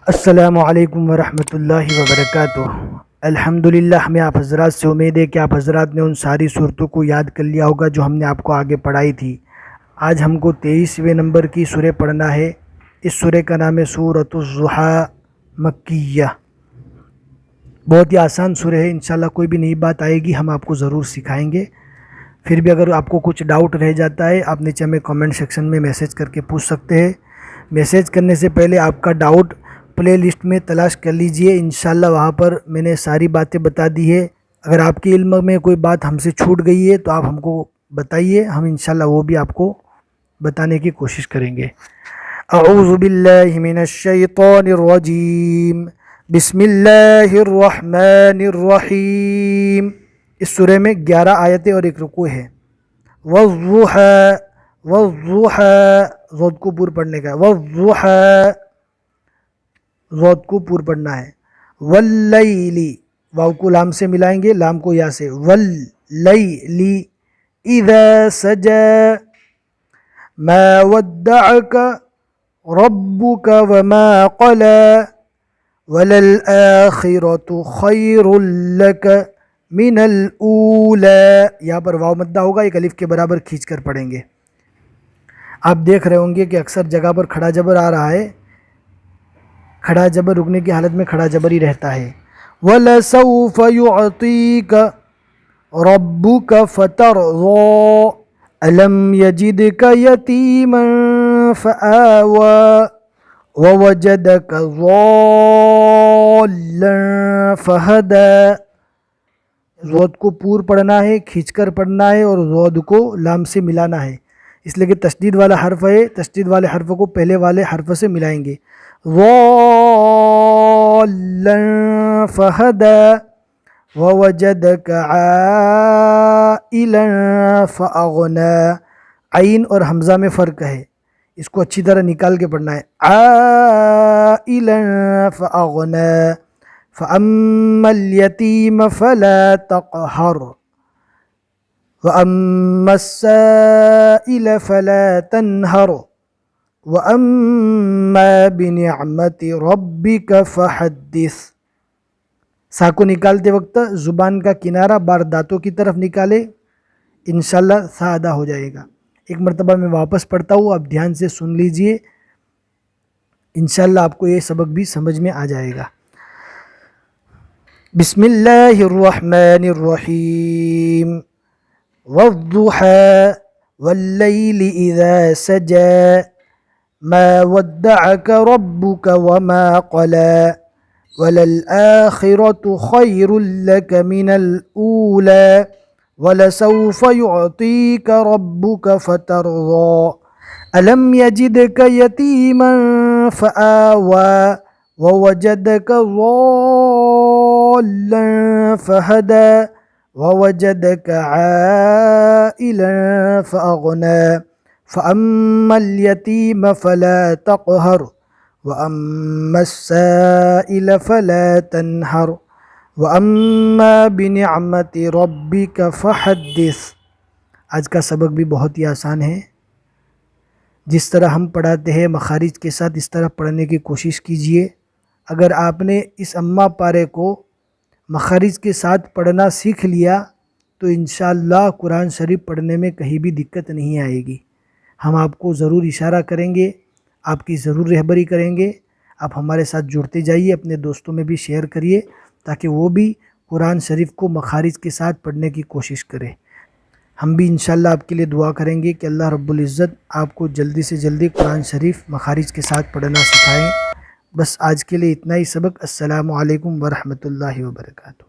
السلام علیکم ورحمۃ اللہ وبرکاتہ۔ الحمدللہ، ہمیں آپ حضرات سے امید ہے کہ آپ حضرات نے ان ساری صورتوں کو یاد کر لیا ہوگا جو ہم نے آپ کو آگے پڑھائی تھی۔ آج ہم کو 23ویں نمبر کی سورہ پڑھنا ہے۔ اس سورہ کا نام ہے سورۃ الضحیٰ مکیہ۔ بہت ہی آسان سورہ ہے، انشاءاللہ کوئی بھی نئی بات آئے گی ہم آپ کو ضرور سکھائیں گے۔ پھر بھی اگر آپ کو کچھ ڈاؤٹ رہ جاتا ہے آپ نیچے ہمیں کامنٹ سیکشن میں میسیج کر کے پوچھ سکتے ہیں۔ میسیج کرنے سے پہلے آپ کا ڈاؤٹ پلے لسٹ میں تلاش کر لیجئے، انشاءاللہ وہاں پر میں نے ساری باتیں بتا دی ہے۔ اگر آپ کے علم میں کوئی بات ہم سے چھوٹ گئی ہے تو آپ ہم کو بتائیے، ہم انشاءاللہ وہ بھی آپ کو بتانے کی کوشش کریں گے۔ اعوذ باللہ من الشیطان الرجیم، بسم اللہ الرحمن الرحیم۔ اس سورہ میں 11 آیتیں اور ایک رکوع ہے۔ والضحیٰ، والضحیٰ، ضاد کو پور پڑھنے کا ہے، والضحیٰ، ضاد کو پور پڑھنا ہے۔ واللیلی، واو کو لام سے ملائیں گے، لام کو یا سے، واللیلی اذا سجا، ما ودعک ربک وما قلا، وللآخرۃ خیر لک من الاولی۔ یہاں پر واو مدہ ہوگا، ایک الف کے برابر کھینچ کر پڑھیں گے۔ آپ دیکھ رہے ہوں گے کہ اکثر جگہ پر کھڑا جبر آ رہا ہے، کھڑا جبر رکنے کی حالت میں کھڑا جبر ہی رہتا ہے۔ وَلَسَوْفَ يُعْطِيكَ رَبُّكَ فَتَرْضَىٰ، أَلَمْ يَجِدْكَ يَتِيمًا فَآوَىٰ، وَوَجَدَكَ ضَالًّا فَهَدَىٰ۔ ضاد کو پور پڑھنا ہے، کھینچ کر پڑھنا ہے، اور ضاد کو لام سے ملانا ہے، اس لیے کہ تشدید والا حرف ہے، تشدید والے حرف کو پہلے والے حرف سے ملائیں گے۔ ضَالًّا فَهَدَىٰ، وَوَجَدَكَ عَائِلًا فَأَغْنَىٰ۔ عین اور حمزہ میں فرق ہے، اس کو اچھی طرح نکال کے پڑھنا ہے۔ عَائِلًا فَأَغْنَىٰ، فَأَمَّا الْيَتِيمَ فَلَا تَقْهَرْ، وَأَمَّا السَّائِلَ فَلَا تَنْهَرْ، وَأَمَّا بِنِعْمَةِ رَبِّكَ فَحَدِّثْ۔ سا کو نکالتے وقت زبان کا کنارہ بار دانتوں کی طرف نکالے، انشاءاللہ سا ادا ہو جائے گا۔ ایک مرتبہ میں واپس پڑھتا ہوں، آپ دھیان سے سن لیجئے، انشاءاللہ آپ کو یہ سبق بھی سمجھ میں آ جائے گا۔ بسم اللہ الرحمن الرحیم۔ والضحیٰ واللیل اذا سجا، ما ودعك ربك وما قلى، وللآخرة خير لك من الأولى، ولسوف يعطيك ربك فترضى، ألم يجدك يتيما فآوى، ووجدك ضالا فهدى، ووجدك عائلا فأغنى، فأما اليتيم فلا تقهر، وأما السائل فلا تنهر، وأما بنعمة ربك فحدث۔ آج کا سبق بھی بہت ہی آسان ہے، جس طرح ہم پڑھاتے ہیں مخارج کے ساتھ اس طرح پڑھنے کی کوشش کیجئے۔ اگر آپ نے اس اما پارے کو مخارج کے ساتھ پڑھنا سیکھ لیا تو انشاءاللہ قرآن شریف پڑھنے میں کہیں بھی دقت نہیں آئے گی۔ ہم آپ کو ضرور اشارہ کریں گے، آپ کی ضرور رہبری کریں گے۔ آپ ہمارے ساتھ جڑتے جائیے، اپنے دوستوں میں بھی شیئر کریے تاکہ وہ بھی قرآن شریف کو مخارج کے ساتھ پڑھنے کی کوشش کریں۔ ہم بھی انشاءاللہ آپ کے لیے دعا کریں گے کہ اللہ رب العزت آپ کو جلدی سے جلدی قرآن شریف مخارج کے ساتھ پڑھنا سکھائیں۔ بس آج کے لیے اتنا ہی سبق۔ السلام علیکم ورحمۃ اللہ وبرکاتہ۔